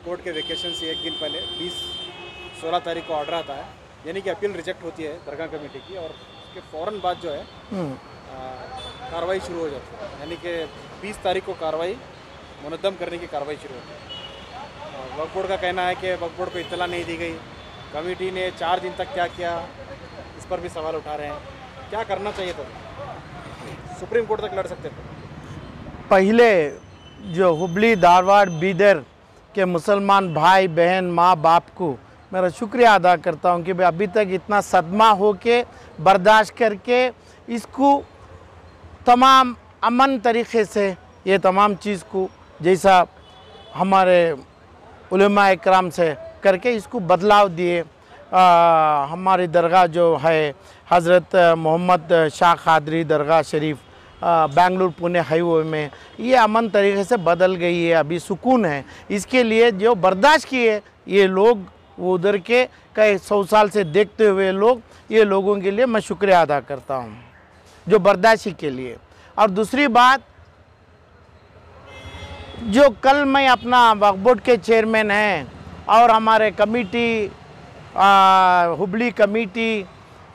Court के vacation से एक दिन पहले 16 तारीख को ऑर्डर आता है, यानी कि अपील रिजेक्ट होती है दरगाह कमेटी की, और उसके फ़ौरन बाद जो है कार्रवाई शुरू हो जाती है, यानी कि 20 तारीख को कार्रवाई मुनद्दम करने की कार्रवाई शुरू होती है। वक्फ बोर्ड का कहना है कि वक्फ बोर्ड को इत्तला नहीं दी गई, कमेटी ने 4 दिन तक क्या किया, इस पर भी सवाल उठा रहे हैं। क्या करना चाहिए था? सुप्रीम कोर्ट तक लड़ सकते थे। पहले जो हुबली, धारवाड़, बीदर के मुसलमान भाई बहन, माँ बाप को मेरा शुक्रिया अदा करता हूँ कि भाई अभी तक इतना सदमा हो के बर्दाश्त करके इसको तमाम अमन तरीक़े से ये तमाम चीज़ को जैसा हमारे उलमा इकराम से करके इसको बदलाव दिए। हमारी दरगाह जो है हज़रत मोहम्मद शाह क़ादरी दरगाह शरीफ बेंगलुरु पुणे हाईवे में, ये अमन तरीके से बदल गई है, अभी सुकून है। इसके लिए जो बर्दाश्त किए ये लोग, वो उधर के कई 100 साल से देखते हुए लोग, ये लोगों के लिए मैं शुक्रिया अदा करता हूँ जो बर्दाश्ती के लिए। और दूसरी बात, जो कल मैं अपना वक्फ बोर्ड के चेयरमैन हैं और हमारे कमेटी हुबली कमेटी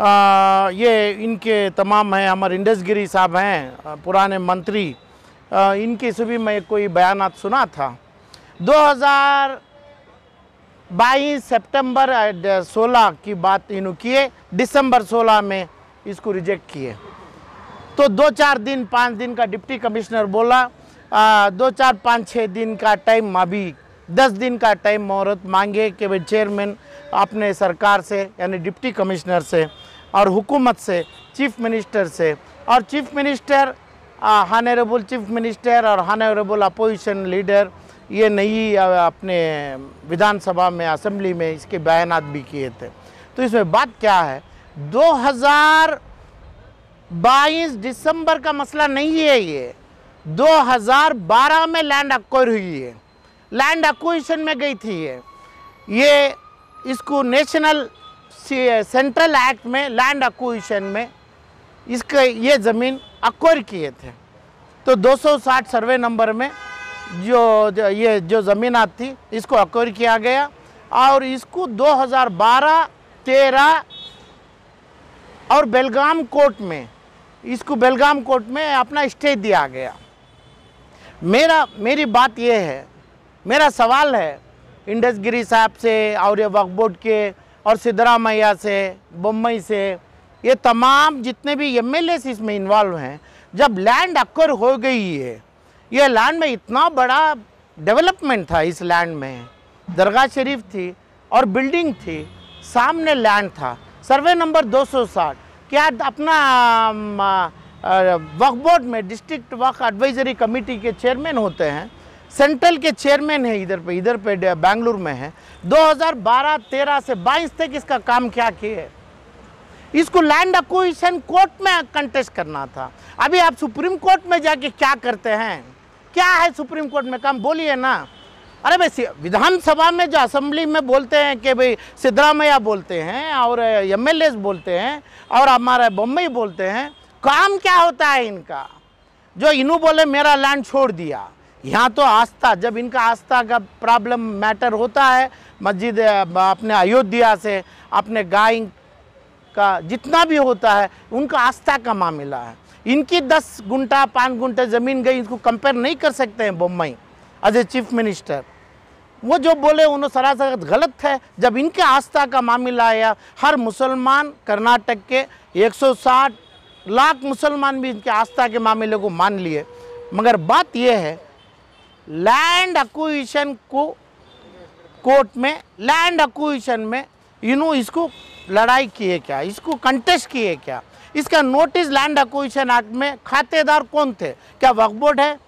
ये इनके तमाम हैं, हमारे इंडसगिरी साहब हैं पुराने मंत्री, इनके से भी मैं कोई बयानात सुना था। 2022 सितंबर 16 की बात इन्होंने किए, दिसंबर 16 में इसको रिजेक्ट किए। तो 2-4 दिन 5 दिन का डिप्टी कमिश्नर बोला, 2-4-5-6 दिन का टाइम, अभी 10 दिन का मोहलत मोहरत मांगे कि भाई चेयरमैन अपने सरकार से यानी डिप्टी कमिश्नर से और हुकूमत से, चीफ मिनिस्टर से, और chief minister honourable chief minister और हानरेबल अपोजिशन लीडर ये नई अपने विधानसभा में, असेंबली में इसके बयानात भी किए थे। तो इसमें बात क्या है, 2022 दिसंबर का मसला नहीं है, ये 2012 में लैंड एक्वायर हुई है, लैंड एक्विजिशन में गई थी ये इसको नेशनल सेंट्रल एक्ट में लैंड एक्विजिशन में इसका ये ज़मीन एक्वायर किए थे। तो 260 सर्वे नंबर में जो ज़मीनात थी इसको एक्वायर किया गया और इसको 2012-13 और बेलगाम कोर्ट में, इसको बेलगाम कोर्ट में अपना स्टे दिया गया। मेरी बात ये है, मेरा सवाल है इंडसगिरी साहब से और ये वक्फ बोर्ड के और सिद्धरामैया से, बम्बई से, ये तमाम जितने भी एमएलए इसमें इन्वॉल्व हैं, जब लैंड एक्वायर हो गई है, ये लैंड में इतना बड़ा डेवलपमेंट था, इस लैंड में दरगाह शरीफ थी और बिल्डिंग थी, सामने लैंड था, सर्वे नंबर 260, क्या अपना वक्फ बोर्ड में डिस्ट्रिक्ट वक्फ एडवाइजरी कमेटी के चेयरमैन होते हैं, सेंट्रल के चेयरमैन है, इधर पे बेंगलुरु में है। 2012-13 से 22 तक इसका काम क्या किए, इसको लैंड एक्विजिशन कोर्ट में कंटेस्ट करना था। अभी आप सुप्रीम कोर्ट में जाके क्या करते हैं, क्या है सुप्रीम कोर्ट में काम, बोलिए ना। अरे भाई विधानसभा में जो असेंबली में बोलते हैं कि भाई सिद्धरामैया बोलते हैं और एमएलए बोलते हैं और हमारे बम्बई बोलते हैं, काम क्या होता है इनका। जो इन्हों बोले मेरा लैंड छोड़ दिया, यहाँ तो आस्था, जब इनका आस्था का प्रॉब्लम मैटर होता है, मस्जिद अपने अयोध्या से अपने गाय का जितना भी होता है, उनका आस्था का मामला है। इनकी 10 गुंठा 5 गुंठा ज़मीन गई, इसको कंपेयर नहीं कर सकते हैं Bombay as a chief minister. वो जो बोले उन्होंने सरासर गलत है। जब इनके आस्था का मामला आया, हर मुसलमान कर्नाटक के 160 लाख मुसलमान भी इनके आस्था के मामले को मान लिए। मगर बात यह है, लैंड एक्विजिशन को कोर्ट में, लैंड एक्विजिशन में इन्हों इसको लड़ाई किए क्या, इसको कंटेस्ट किए क्या, इसका नोटिस लैंड एक्विजिशन एक्ट में खातेदार कौन थे, क्या वक्फ बोर्ड है,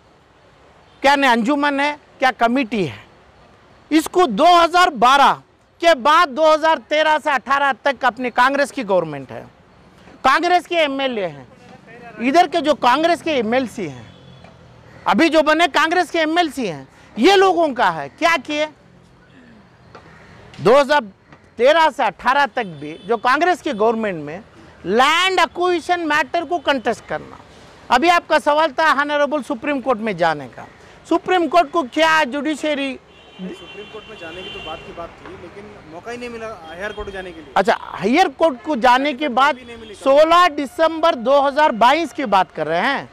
क्या अंजुमन है, क्या कमिटी है। इसको 2012 के बाद 2013 से 18 तक अपनी कांग्रेस की गवर्नमेंट है, कांग्रेस के एमएलए हैं, इधर के जो कांग्रेस के एमएलसी हैं, अभी जो बने कांग्रेस के एमएलसी हैं, ये लोगों का है। क्या किए 2013 से 18 तक भी जो कांग्रेस की गवर्नमेंट में लैंड एक्विजिशन मैटर को कंटेस्ट करना। अभी आपका सवाल था हानरेबल सुप्रीम कोर्ट में जाने का। सुप्रीम कोर्ट को क्या जुडिशरी सुप्रीम कोर्ट में जाने की तो बात थी, लेकिन मौका ही नहीं मिला हायर कोर्ट जाने के लिए। अच्छा, हायर कोर्ट को जाने के बाद 16 दिसंबर 2022 की बात कर रहे हैं,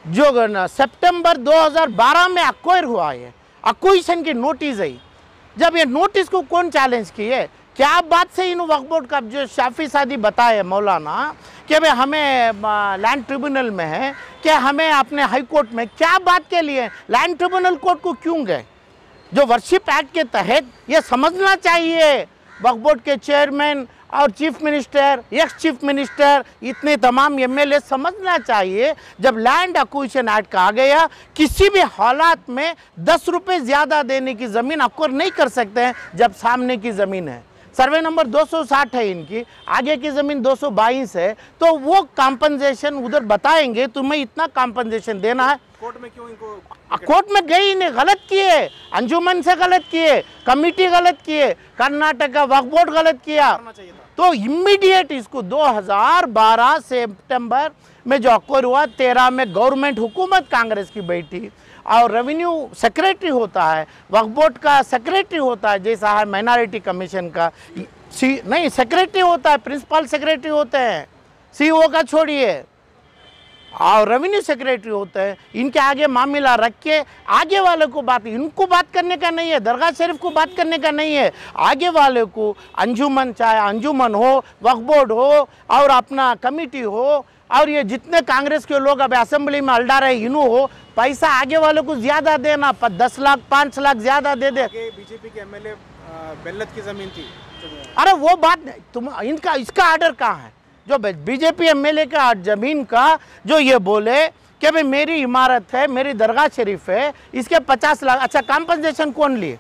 जो सितंबर 2012 में अक्वायर हुआ है, अक्विजिशन की नोटिस है। जब ये नोटिस को कौन चैलेंज किए? क्या बात से इन वक्फ बोर्ड का जो शाफी सादी बताए मौलाना कि भाई हमें लैंड ट्रिब्यूनल में है, क्या हमें अपने हाई कोर्ट में, क्या बात के लिए लैंड ट्रिब्यूनल कोर्ट को क्यों गए? जो वर्शिप एक्ट के तहत ये समझना चाहिए वक्फ बोर्ड के चेयरमैन और chief minister, ex chief minister, इतने तमाम एमएलए समझना चाहिए, जब लैंड एक्विजिशन एक्ट कहा गया किसी भी हालात में 10 रुपये ज़्यादा देने की ज़मीन अक्वायर नहीं कर सकते हैं जब सामने की ज़मीन है। सर्वे नंबर 260 है इनकी, आगे की ज़मीन 222 है, तो वो कॉम्पनसेशन उधर बताएंगे तुम्हें इतना कॉम्पनसेशन देना है। कोर्ट में क्यों इनको कोर्ट में गई नहीं, गलत किए, अंजुमन से गलत किए, कमिटी गलत किए, कर्नाटक का वक्फ बोर्ड गलत किया, करना चाहिए था? तो इमीडिएट इसको 2012 सितंबर में जो अक्वायर हुआ, 13 में गवर्नमेंट हुकूमत कांग्रेस की बैठी और रेवेन्यू सेक्रेटरी होता है, वक्फ बोर्ड का सेक्रेटरी होता है, जैसा है माइनॉरिटी कमीशन का नहीं सेक्रेटरी होता है, प्रिंसिपल सेक्रेटरी होते हैं, सीईओ का छोड़िए, और रेवेन्यू सेक्रेटरी होते हैं। इनके आगे मामला रख के आगे वाले को इनको बात करने का नहीं है, दरगाह शरीफ को बात करने का नहीं है, आगे वाले को अंजुमन, चाहे अंजुमन हो, वक्फ बोर्ड हो और अपना कमिटी हो, और ये जितने कांग्रेस के लोग अब असेंबली में अल्डा रहे इनू हो, पैसा आगे वाले को ज्यादा देना, 10 लाख 5 लाख ज्यादा दे दे। बीजेपी के एमएलए बेल्लत की जमीन थी। अरे वो बात नहीं, तुम इनका इसका आर्डर कहाँ है? जो बीजेपी एमएलए का जमीन का जो ये बोले कि भाई मेरी इमारत है, मेरी दरगाह शरीफ है, इसके 50 लाख, अच्छा कॉम्पनसेशन कौन लिए?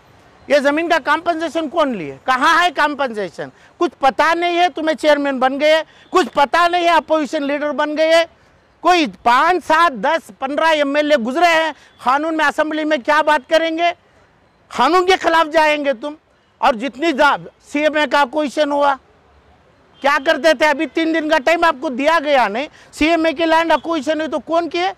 ये ज़मीन का कॉम्पनसेशन कौन लिए? कहाँ है कॉम्पनसेशन? कुछ पता नहीं है, तुम्हें चेयरमैन बन गए, कुछ पता नहीं है, अपोजिशन लीडर बन गए, कोई 5, 7, 10, 15 एमएलए गुजरे हैं, कानून में असेंबली में क्या बात करेंगे? कानून के खिलाफ जाएंगे तुम। और जितनी सीएमए का अपोजिशन हुआ, क्या करते थे? अभी 3 दिन का टाइम आपको दिया गया नहीं, सीएमए की लैंड अक्विजिशन है तो कौन किए?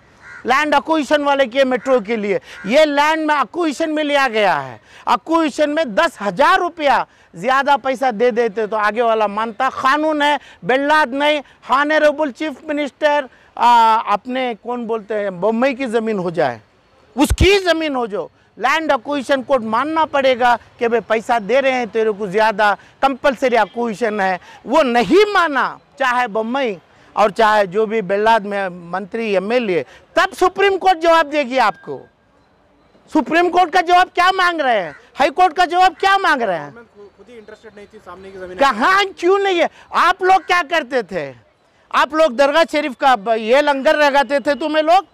लैंड अक्विजिशन वाले किए मेट्रो के लिए। ये लैंड में अक्विजिशन में लिया गया है, अक्विजिशन में 10,000 रुपया ज़्यादा पैसा दे देते तो आगे वाला मानता। कानून है, बेल्लाद नहीं, ऑनरेबल चीफ मिनिस्टर अपने कौन बोलते हैं बम्बई की ज़मीन हो जाए, उसकी ज़मीन हो जो, लैंड अक्विजिशन कोर्ट मानना पड़ेगा कि भाई पैसा दे रहे हैं तेरे को ज़्यादा, कंपलसरी अक्विजिशन है, वो नहीं माना, चाहे बम्बई और चाहे जो भी बेल्लाद में मंत्री एमएलए, तब सुप्रीम कोर्ट जवाब देगी आपको। सुप्रीम कोर्ट का जवाब क्या मांग रहे हैं? हाई कोर्ट का जवाब क्या मांग रहे हैं? खुद ही इंटरेस्टेड नहीं थी सामने की जमीन। कहाँ क्यों नहीं है? आप लोग क्या करते थे? आप लोग दरगाह शरीफ का ये लंगर लगाते थे, तुम्हें लोग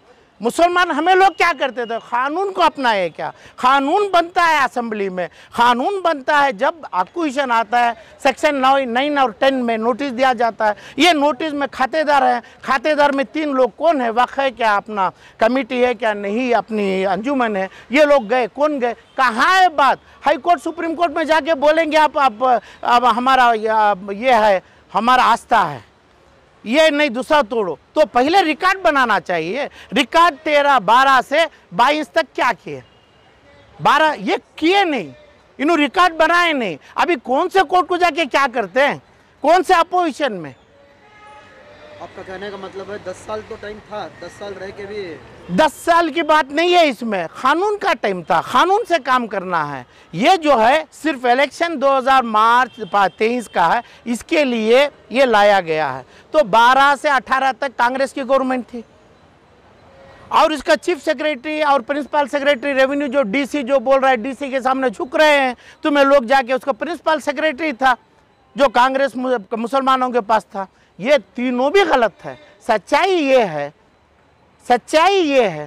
मुसलमान, हमें लोग क्या करते थे? कानून को अपनाए क्या? कानून बनता है असेंबली में, कानून बनता है जब एक्विजिशन आता है, सेक्शन 9 और 10 में नोटिस दिया जाता है। ये नोटिस में खातेदार है, खातेदार में 3 लोग कौन है? वक्फ है क्या, अपना कमेटी है क्या, नहीं अपनी अंजुमन है, ये लोग गए, कौन गए? कहाँ है बात? हाई कोर्ट सुप्रीम कोर्ट में जाके बोलेंगे आप हमारा ये है, हमारा आस्था है, ये नहीं दूसरा तोड़ो। तो पहले रिकॉर्ड बनाना चाहिए। रिकॉर्ड 13, 12 से 22 तक क्या किए? 12 ये किए नहीं, इन्होंने रिकॉर्ड बनाए नहीं। अभी कौन से कोर्ट को जाके क्या करते हैं? कौन से अपोजिशन में? आपका कहने का मतलब है 10 साल तो टाइम था, 10 साल रह के भी 10 साल की बात नहीं है, इसमें कानून का टाइम था, कानून से काम करना है। ये जो है सिर्फ इलेक्शन 2000 मार्च 23 का है, इसके लिए ये लाया गया है। तो 12 से 18 तक कांग्रेस की गवर्नमेंट थी और इसका चीफ सेक्रेटरी और प्रिंसिपल सेक्रेटरी रेवेन्यू जो डीसी जो बोल रहा है, डीसी के सामने झुक रहे हैं, तुम्हें लोग जाके उसका प्रिंसिपल सेक्रेटरी था जो कांग्रेस मुसलमानों के पास था। ये तीनों भी गलत है। सच्चाई ये है, सच्चाई ये है,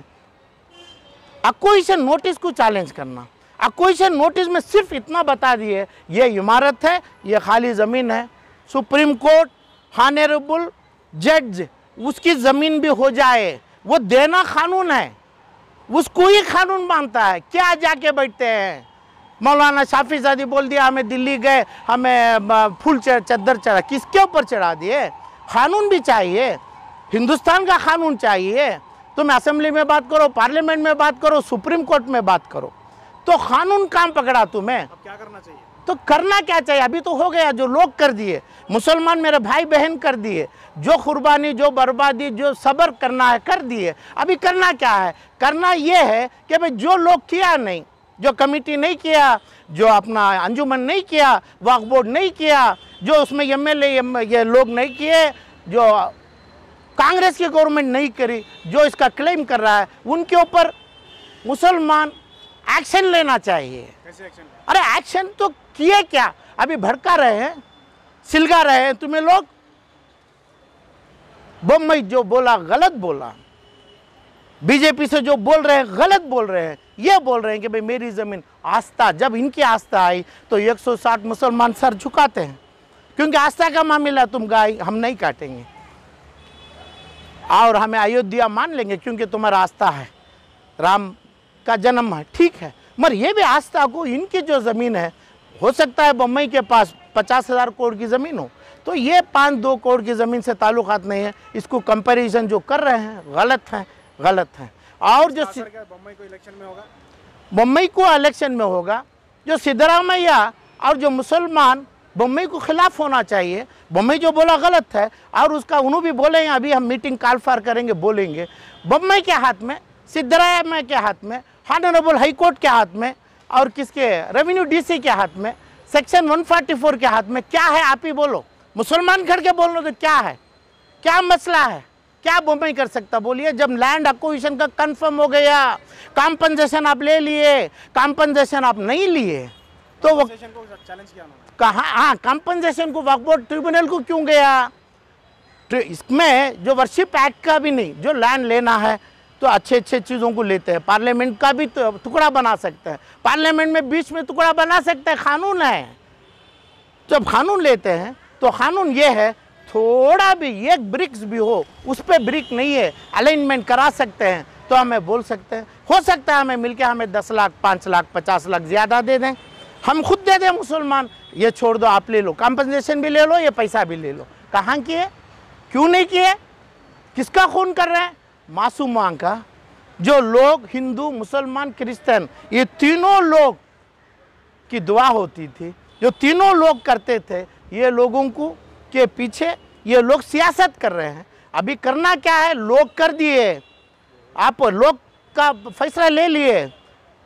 एक्विजिशन नोटिस को चैलेंज करना। एक्विजिशन नोटिस में सिर्फ इतना बता दिए ये इमारत है, ये खाली ज़मीन है, सुप्रीम कोर्ट ऑनरेबल जज उसकी ज़मीन भी हो जाए, वो देना कानून है, उसको ही कानून मानता है। क्या जाके बैठते हैं? मौलाना शाफी सादी बोल दिया हमें दिल्ली गए, हमें फुल चद्दर चढ़ा, किसके ऊपर चढ़ा दिए? कानून भी चाहिए, हिंदुस्तान का कानून चाहिए। तुम असेंबली में बात करो, पार्लियामेंट में बात करो, सुप्रीम कोर्ट में बात करो, तो कानून काम पकड़ा तुम्हें, अब क्या करना चाहिए? तो करना क्या चाहिए? अभी तो हो गया, जो लोग कर दिए, मुसलमान मेरे भाई बहन कर दिए, जो कुर्बानी, जो बर्बादी, जो सब्र करना है कर दिए। अभी करना क्या है? करना ये है कि भाई जो लोग किया नहीं, जो कमेटी नहीं किया, जो अपना अंजुमन नहीं किया, वक्फ बोर्ड नहीं किया, जो उसमें एमएलए ये लोग नहीं किए, जो कांग्रेस की गवर्नमेंट नहीं करी, जो इसका क्लेम कर रहा है, उनके ऊपर मुसलमान एक्शन लेना चाहिए। कैसे एक्शन? अरे एक्शन तो किए क्या? अभी भड़का रहे हैं, सिलगा रहे हैं तुम्हें लोग। बम्बई जो बोला गलत बोला, बीजेपी से जो बोल रहे हैं गलत बोल रहे हैं। ये बोल रहे हैं कि भाई मेरी जमीन, आस्था, जब इनकी आस्था आई तो 160 मुसलमान सर झुकाते हैं, क्योंकि आस्था का मामला, तुम गाय हम नहीं काटेंगे और हमें अयोध्या मान लेंगे क्योंकि तुम्हारा आस्था है, राम का जन्म है, ठीक है। मगर ये भी आस्था को, इनकी जो ज़मीन है, हो सकता है बम्बई के पास 50,000 करोड़ की ज़मीन हो, तो ये 5-2 करोड़ की ज़मीन से ताल्लुकात नहीं है। इसको कंपैरिजन जो कर रहे हैं गलत है, गलत है। और जो बम्बई को इलेक्शन में होगा, बम्बई को इलेक्शन में होगा, जो सिद्धरामैया और जो मुसलमान बम्बई को खिलाफ होना चाहिए। बम्बई जो बोला गलत है, और उसका उन्होंने भी बोले, अभी हम मीटिंग कॉल फॉर करेंगे, बोलेंगे। बम्बई के हाथ में, सिद्धरामैया के हाथ में, ऑनरेबल हाई कोर्ट के हाथ में, और किसके, रेवेन्यू डीसी के हाथ में, सेक्शन 144 के हाथ में। क्या है आप ही बोलो, मुसलमान खड़ के बोल रहे तो क्या है, क्या मसला है, क्या बम्बई कर सकता? बोलिए। जब लैंड एक्विजिशन का कंफर्म हो गया, कॉम्पनसेशन आप ले लिए, कॉम्पनसेशन आप नहीं लिए, तो वो चैलेंज किया उन्होंने। कहाँ? हाँ, कॉम्पनसेशन को वक्फ बोर्ड ट्रिब्यूनल को क्यों गया? इसमें जो वर्शिप एक्ट का भी नहीं, जो लैंड लेना है तो अच्छे अच्छे चीज़ों को लेते हैं। पार्लियामेंट का भी तो टुकड़ा बना सकते हैं, पार्लियामेंट में बीच में टुकड़ा बना सकते हैं, कानून है। जब कानून लेते हैं तो कानून ये है, थोड़ा भी एक ब्रिक्स भी हो, उस पर ब्रिक नहीं है, अलाइनमेंट करा सकते हैं, तो हमें बोल सकते हैं। हो सकता है हमें मिलके हमें 10 लाख, 5 लाख, 50 लाख ज़्यादा दे दें, हम खुद दे दें मुसलमान, ये छोड़ दो, आप ले लो, कॉम्पनसेशन भी ले लो, ये पैसा भी ले लो। कहाँ किए? क्यों नहीं किए? किसका खून कर रहे हैं? मासूमां का। जो लोग हिंदू, मुसलमान, क्रिश्चियन, ये तीनों लोग की दुआ होती थी, जो तीनों लोग करते थे, ये लोगों को के पीछे ये लोग सियासत कर रहे हैं। अभी करना क्या है? लोग कर दिए, आप लोग का फैसला ले लिए,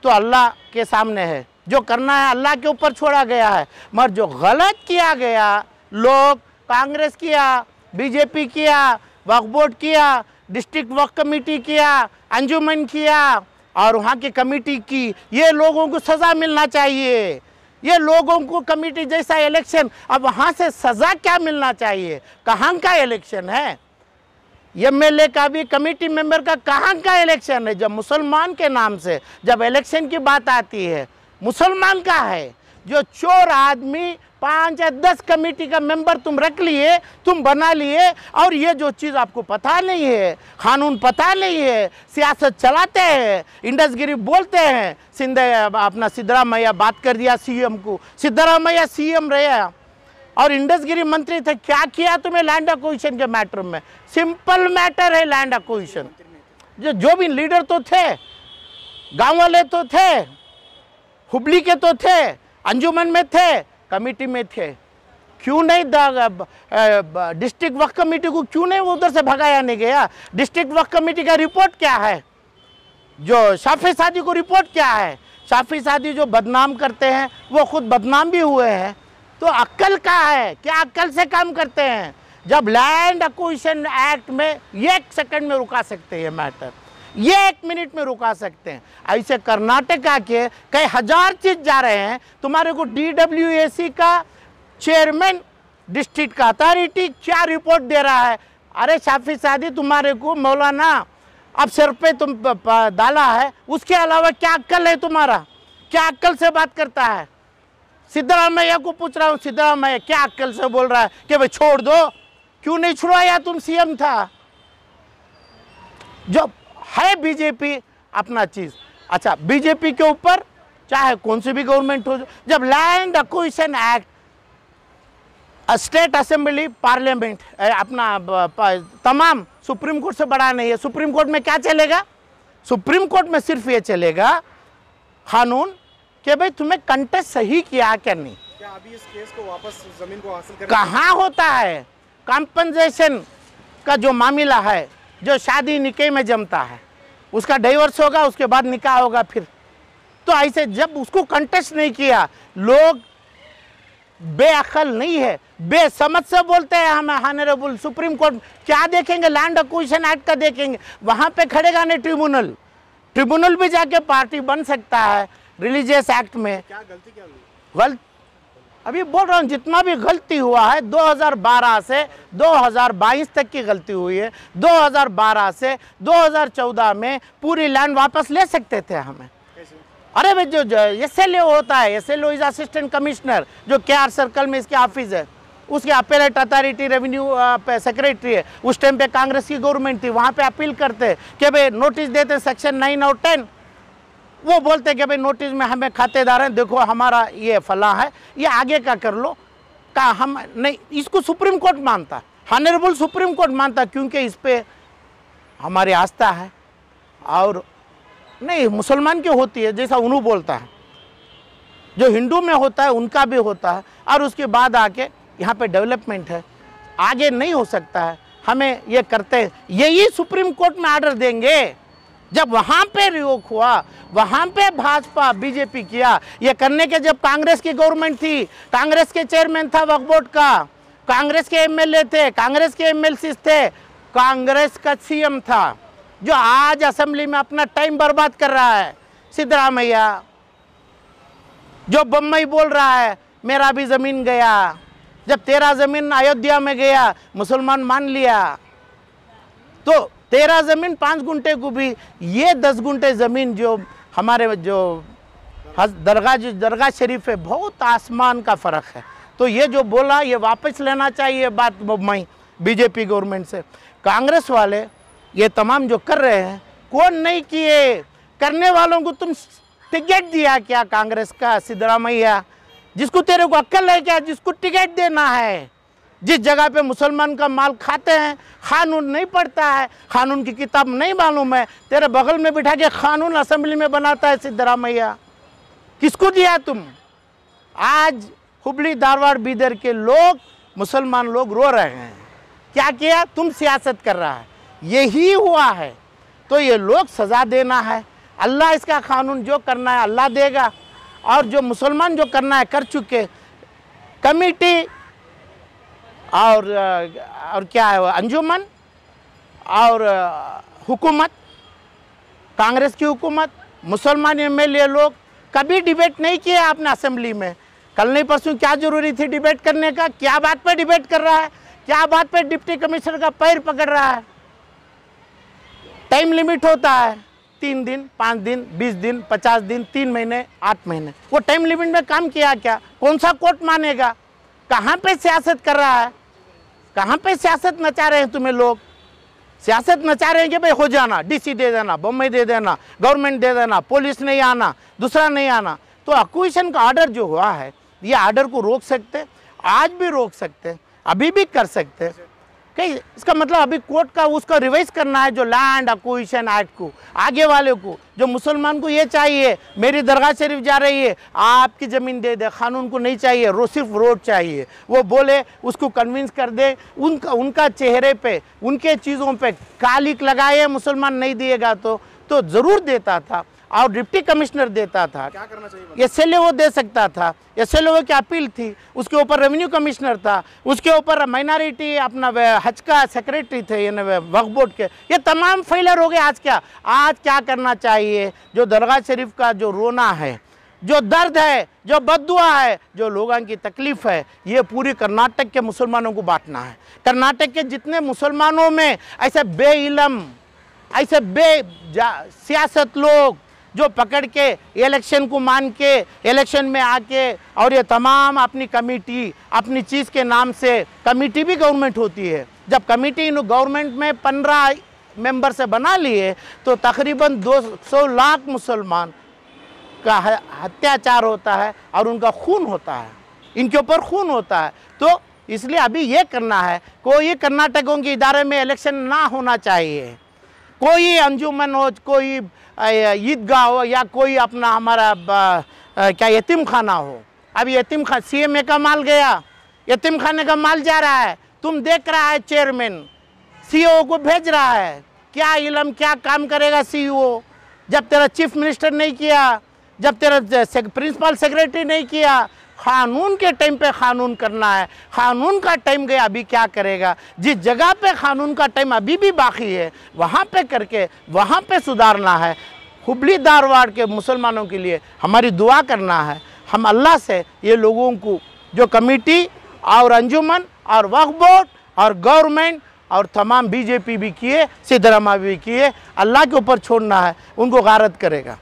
तो अल्लाह के सामने है, जो करना है अल्लाह के ऊपर छोड़ा गया है। मगर जो गलत किया गया, लोग कांग्रेस किया, बीजेपी किया, वक्फ बोर्ड किया, डिस्ट्रिक्ट वक्फ कमेटी किया, अंजुमन किया, और वहाँ की कमेटी की, ये लोगों को सज़ा मिलना चाहिए। ये लोगों को कमेटी जैसा इलेक्शन, अब वहाँ से सज़ा क्या मिलना चाहिए? कहाँ का इलेक्शन है? एमएलए का भी, कमेटी मेंबर का कहाँ का इलेक्शन है? जब मुसलमान के नाम से जब इलेक्शन की बात आती है, मुसलमान का है। जो चोर आदमी 5 या 10 कमेटी का मेंबर तुम रख लिए, तुम बना लिए, और ये जो चीज़ आपको पता नहीं है, कानून पता नहीं है, सियासत चलाते हैं, इंडसगिरी बोलते हैं। अपना सिद्धरामैया बात कर दिया सीएम को, सिद्धरामैया सीएम रहे और इंडसगिरी मंत्री थे। क्या किया तुम्हें लैंड एक्विजिशन के मैटर में? सिंपल मैटर है लैंड एक्विजिशन। जो भी लीडर तो थे, गाँव वाले तो थे, हुबली के तो थे, अंजुमन में थे, कमेटी में थे, क्यों नहीं डिस्ट्रिक्ट वक्फ कमेटी को क्यों नहीं उधर से भगाया नहीं गया? डिस्ट्रिक्ट वक्फ कमेटी का रिपोर्ट क्या है? जो शाफी सादी को रिपोर्ट क्या है? शाफी सादी जो बदनाम करते हैं वो खुद बदनाम भी हुए हैं। तो अक्ल का है, क्या अक्ल से काम करते हैं? जब लैंड एक्विजिशन एक्ट में 1 सेकंड में रुका सकते हैं मैटर, ये 1 मिनट में रुका सकते हैं। ऐसे कर्नाटका के कई हजार चीज जा रहे हैं। तुम्हारे को DWAC का चेयरमैन, डिस्ट्रिक्ट का अथॉरिटी क्या रिपोर्ट दे रहा है? अरे शाफी सादी, तुम्हारे को मौलाना अब सिर पे तुम डाला है, उसके अलावा क्या अक्ल है तुम्हारा? क्या अक्ल से बात करता है? सिद्धरामैया को पूछ रहा हूँ, सिद्धरामैया क्या अक्ल से बोल रहा है कि भाई छोड़ दो? क्यों नहीं छुड़वाया? तुम सीएम था। जो है बीजेपी अपना चीज। अच्छा, बीजेपी के ऊपर चाहे कौन सी भी गवर्नमेंट हो, जब land acquisition act, state assembly, parliament, अपना तमाम सुप्रीम कोर्ट से बड़ा नहीं है। सुप्रीम कोर्ट में क्या चलेगा? सुप्रीम कोर्ट में सिर्फ ये चलेगा, कानून कि भाई तुम्हें कंटेस्ट सही किया क्या नहीं। क्या अभी इस केस को वापस जमीन को हासिल करने कहाँ होता है कॉम्पनसेशन का जो मामला है, जो शादी निकाह में जमता है, उसका डाइवोर्स होगा, उसके बाद निकाह होगा फिर। तो ऐसे जब उसको कंटेस्ट नहीं किया, लोग बेअक्ल नहीं है, बेसमझ से बोलते हैं हम ऑनरेबल सुप्रीम कोर्ट क्या देखेंगे, लैंड एक्विजिशन एक्ट का देखेंगे, वहाँ पे खड़ेगा नहीं ट्रिब्यूनल। ट्रिब्यूनल भी जाके पार्टी बन सकता है रिलीजियस एक्ट में। क्या गलती क्या हुई? गलत अभी बोल रहा हूँ, जितना भी गलती हुआ है 2012 से 2022 तक की गलती हुई है। 2012 से 2014 में पूरी लैंड वापस ले सकते थे हमें। कैसे? अरे भाई जो SLO होता है, SLO इज असिस्टेंट कमिश्नर, जो KR सर्कल में इसके ऑफिस है, उसके अपेलेट अथॉरिटी रेवेन्यू सेक्रेटरी है। उस टाइम पे कांग्रेस की गवर्नमेंट थी, वहाँ पे अपील करते कि भाई नोटिस देते सेक्शन 9 और 10, वो बोलते कि भाई नोटिस में हमें खातेदार हैं, देखो हमारा ये फला है, ये आगे का कर लो। का हम नहीं, इसको सुप्रीम कोर्ट मानता, ऑनरेबल सुप्रीम कोर्ट मानता, क्योंकि इस पे हमारी आस्था है। और नहीं मुसलमान की होती है, जैसा उन्हों बोलता है, जो हिंदू में होता है उनका भी होता है। और उसके बाद आके यहाँ पे डेवलपमेंट है, आगे नहीं हो सकता है, हमें ये करते हैं। यही सुप्रीम कोर्ट में ऑर्डर देंगे। जब वहाँ पे रिवोक हुआ, वहाँ पे भाजपा बीजेपी किया, ये करने के जब कांग्रेस की गवर्नमेंट थी, कांग्रेस के चेयरमैन था वक्फ बोर्ड का, कांग्रेस के MLA थे, कांग्रेस के MLCs थे, कांग्रेस का CM था, जो आज असेंबली में अपना टाइम बर्बाद कर रहा है। सिद्धरामैया जो बम्बई बोल रहा है मेरा भी ज़मीन गया, जब तेरा ज़मीन अयोध्या में गया मुसलमान मान लिया, तो तेरा ज़मीन 5 गुंठे को भी, ये 10 गुंठे ज़मीन जो हमारे जो दरगाह शरीफ है, बहुत आसमान का फ़र्क है। तो ये जो बोला ये वापस लेना चाहिए बात मैं बीजेपी गवर्नमेंट से। कांग्रेस वाले ये तमाम जो कर रहे हैं, कौन नहीं किए, करने वालों को तुम टिकट दिया क्या कांग्रेस का? सिद्धरामैया, जिसको तेरे को अक्ल है क्या, जिसको टिकट देना है, जिस जगह पे मुसलमान का माल खाते हैं, कानून नहीं पढ़ता है, कानून की किताब नहीं मालूम है, तेरे बगल में बिठा के कानून असेंबली में बनाता है सिद्धरामैया, किसको दिया तुम? आज हुबली धारवाड़ बीदर के लोग, मुसलमान लोग रो रहे हैं, क्या किया? तुम सियासत कर रहा है, यही हुआ है। तो ये लोग सज़ा देना है, अल्लाह इसका कानून जो करना है अल्लाह देगा, और जो मुसलमान जो करना है कर चुके। कमेटी और क्या है, अंजुमन और हुकूमत, कांग्रेस की हुकूमत, मुसलमान MLA लोग कभी डिबेट नहीं किया आपने असेंबली में। कल नहीं परसों क्या जरूरी थी डिबेट करने का? क्या बात पे डिबेट कर रहा है? क्या बात पे डिप्टी कमिश्नर का पैर पकड़ रहा है? टाइम लिमिट होता है 3 दिन, 5 दिन, 20 दिन, 50 दिन, 3 महीने, 8 महीने। वो टाइम लिमिट में काम किया क्या? कौन सा कोर्ट मानेगा? कहाँ पे सियासत कर रहा है? कहाँ पे सियासत नचा रहे हैं तुम्हें लोग? सियासत नचा रहे हैं कि भाई हो जाना, DC दे देना, बम्बई दे देना, गवर्नमेंट दे देना, पुलिस नहीं आना, दूसरा नहीं आना। तो एक्विजिशन का ऑर्डर जो हुआ है, ये ऑर्डर को रोक सकते, आज भी रोक सकते, अभी भी कर सकते। कहीं इसका मतलब अभी कोर्ट का उसका रिवाइज करना है, जो लैंड एक्विजिशन एक्ट को, आगे वाले को, जो मुसलमान को ये चाहिए मेरी दरगाह शरीफ जा रही है आपकी ज़मीन दे दे, कानून को नहीं चाहिए, सिर्फ रोड चाहिए, वो बोले उसको कन्विंस कर दे, उनका चेहरे पे, उनके चीज़ों पे कालिक लगाए, मुसलमान नहीं दिएगा तो ज़रूर देता था, और डिप्टी कमिश्नर देता था। क्या करना चाहिए? SLO दे सकता था, SLO की अपील थी, उसके ऊपर रेवेन्यू कमिश्नर था, उसके ऊपर माइनॉरिटी अपना हज का सेक्रेटरी थे, वक्फ बोर्ड के, ये तमाम फेलर हो गए। आज क्या करना चाहिए? जो दरगाह शरीफ का जो रोना है, जो दर्द है, जो बद्दुआ है, जो लोगों की तकलीफ़ है, ये पूरी कर्नाटक के मुसलमानों को बांटना है। कर्नाटक के जितने मुसलमानों में ऐसे बेइलम, ऐसे सियासत लोग जो पकड़ के इलेक्शन को मान के इलेक्शन में आके, और ये तमाम अपनी कमेटी, अपनी चीज़ के नाम से, कमेटी भी गवर्नमेंट होती है, जब कमेटी गवर्नमेंट में 15 मेंबर से बना लिए तो तकरीबन 200 लाख मुसलमान का अत्याचार होता है और उनका खून होता है, इनके ऊपर खून होता है। तो इसलिए अभी ये करना है, कोई कर्नाटकों के इदारे में इलेक्शन ना होना चाहिए, कोई अंजुमन हो, कोई ईदगाह हो, या कोई अपना हमारा क्या यतीम खाना हो। अब यतीम खा CMA का माल गया, यतीम खाने का माल जा रहा है, तुम देख रहा है चेयरमैन CEO को भेज रहा है। क्या इलम क्या काम करेगा CEO जब तेरा चीफ मिनिस्टर नहीं किया, जब तेरा प्रिंसिपल सेक्रेटरी नहीं किया। कानून के टाइम पे कानून करना है, कानून का टाइम गया अभी क्या करेगा। जिस जगह पे कानून का टाइम अभी भी बाकी है वहाँ पे करके वहाँ पे सुधारना है। हुबली धारवाड़ के मुसलमानों के लिए हमारी दुआ करना है। हम अल्लाह से ये लोगों को जो कमेटी और अंजुमन और वक्फ बोर्ड और गवर्नमेंट और तमाम BJP भी किए, सिद्धरामैया भी किए, अल्लाह के ऊपर छोड़ना है, उनको गारत करेगा।